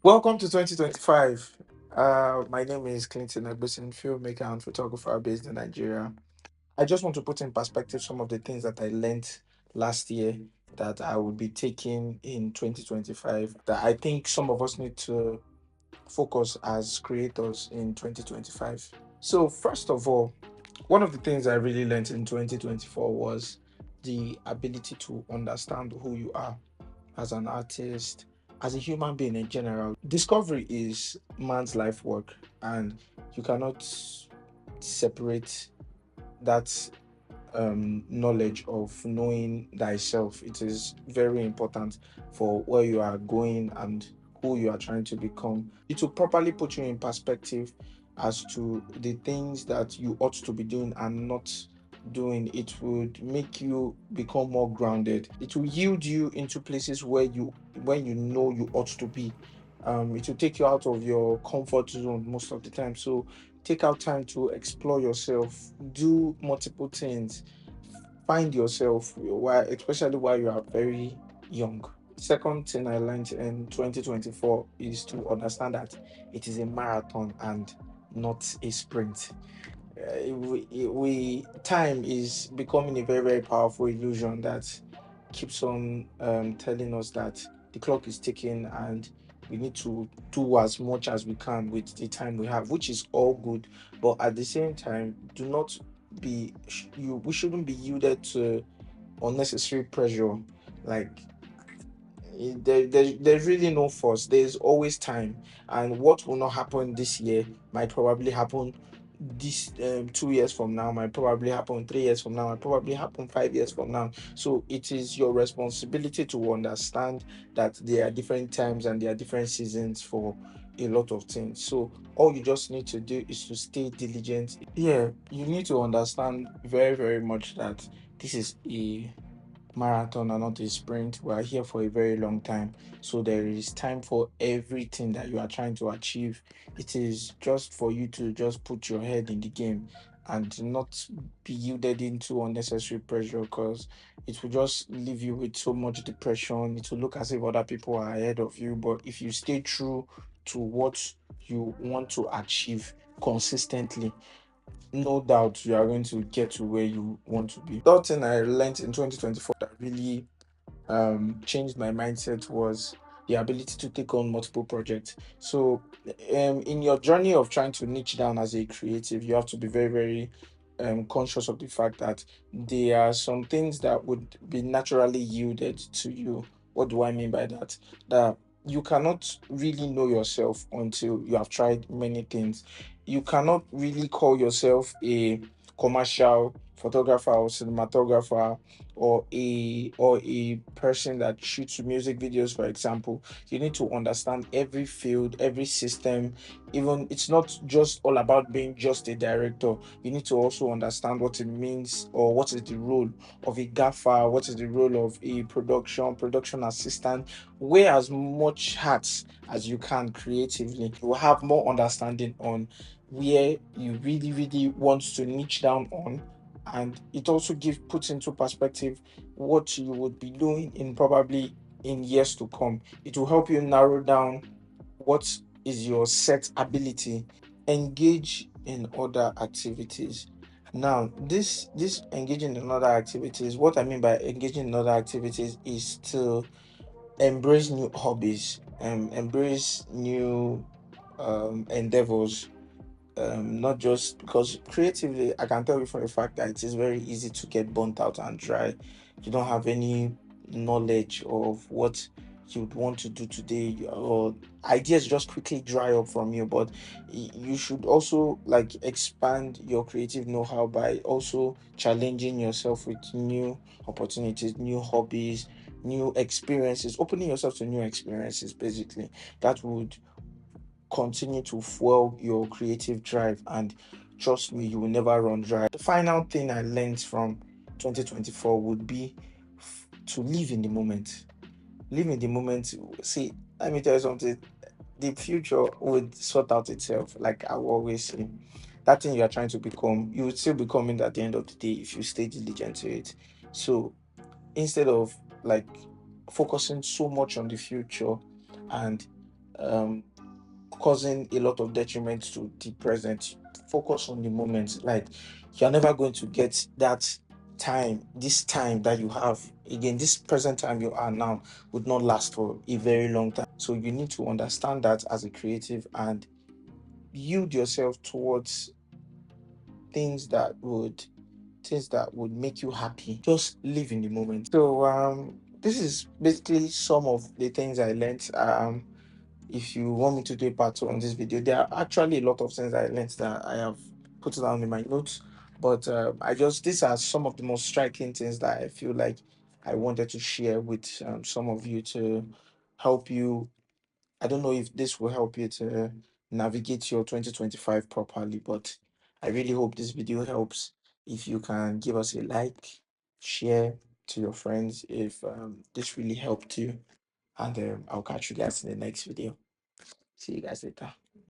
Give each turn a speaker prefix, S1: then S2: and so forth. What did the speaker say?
S1: Welcome to 2025. My name is Clinton Egbesin, filmmaker and photographer based in Nigeria. I just want to put in perspective some of the things that I learned last year that I will be taking in 2025 that I think some of us need to focus as creators in 2025. So, first of all, one of the things I really learned in 2024 was the ability to understand who you are as an artist, as a human being in general. Discovery is man's life work, and you cannot separate that knowledge of knowing thyself. It is very important for where you are going and who you are trying to become. It will properly put you in perspective as to the things that you ought to be doing and not doing. It would make you become more grounded. It will yield you into places where you know you ought to be. It will take you out of your comfort zone most of the time. So take out time to explore yourself, do multiple things, find yourself while, especially while you are very young. Second thing I learned in 2024 is to understand that it is a marathon and not a sprint. Time is becoming a very, very powerful illusion that keeps on telling us that the clock is ticking and we need to do as much as we can with the time we have, which is all good. But at the same time, do not be you. We shouldn't be yielded to unnecessary pressure. Like there's really no force. There's always time, and what will not happen this year might probably happen this 2 years from now, might probably happen 3 years from now, might probably happen 5 years from now. So it is your responsibility to understand that there are different times and there are different seasons for a lot of things. So all you just need to do is to stay diligent. Yeah, you need to understand very, very much that this is a marathon and not a sprint. We are here for a very long time. So there is time for everything that you are trying to achieve. It is just for you to just put your head in the game and not be yielded into unnecessary pressure, because it will just leave you with so much depression. It will look as if other people are ahead of you. But if you stay true to what you want to achieve consistently, no doubt you are going to get to where you want to be. Third thing I learned in 2024 that really changed my mindset was the ability to take on multiple projects. So, in your journey of trying to niche down as a creative, you have to be very, very conscious of the fact that there are some things that would be naturally yielded to you. What do I mean by that? That you cannot really know yourself until you have tried many things. You cannot really call yourself a commercial photographer or cinematographer or a person that shoots music videos, for example. You need to understand every field, every system. Even it's not just all about being just a director. You need to also understand what it means, or what is the role of a gaffer, what is the role of a production assistant. Wear as much hats as you can creatively. You will have more understanding on where you really, really want to niche down on, and it also puts into perspective what you would be doing in probably in years to come. It will help you narrow down what is your set ability. Engage in other activities. Now, this engaging in other activities, what I mean by engaging in other activities is to embrace new hobbies and embrace new endeavors. Not just because creatively, I can tell you for a fact that it is very easy to get burnt out and dry. You don't have any knowledge of what you'd want to do today, or ideas just quickly dry up from you. But you should also like expand your creative know-how by also challenging yourself with new opportunities, new hobbies, new experiences, opening yourself to new experiences. Basically, that would continue to fuel your creative drive, and trust me, you will never run dry. The final thing I learned from 2024 would be to live in the moment. Live in the moment. See, let me tell you something. The future would sort out itself, like I will always say. That thing you are trying to become, you would still become it at the end of the day if you stay diligent to it. So instead of like focusing so much on the future and um causing a lot of detriment to the present. Focus on the moment. Like, you're never going to get that time, this time that you have again. This present time you are now would not last for a very long time. So you need to understand that as a creative and yield yourself towards things that would make you happy. Just live in the moment. So this is basically some of the things I learned. If you want me to do a part two on this video, there are actually a lot of things I learned that I have put down in my notes, but these are some of the most striking things that I feel like I wanted to share with some of you to help you. I don't know if this will help you to navigate your 2025 properly, but I really hope this video helps. If you can give us a like, share to your friends if this really helped you, and I'll catch you guys in the next video. See you guys later.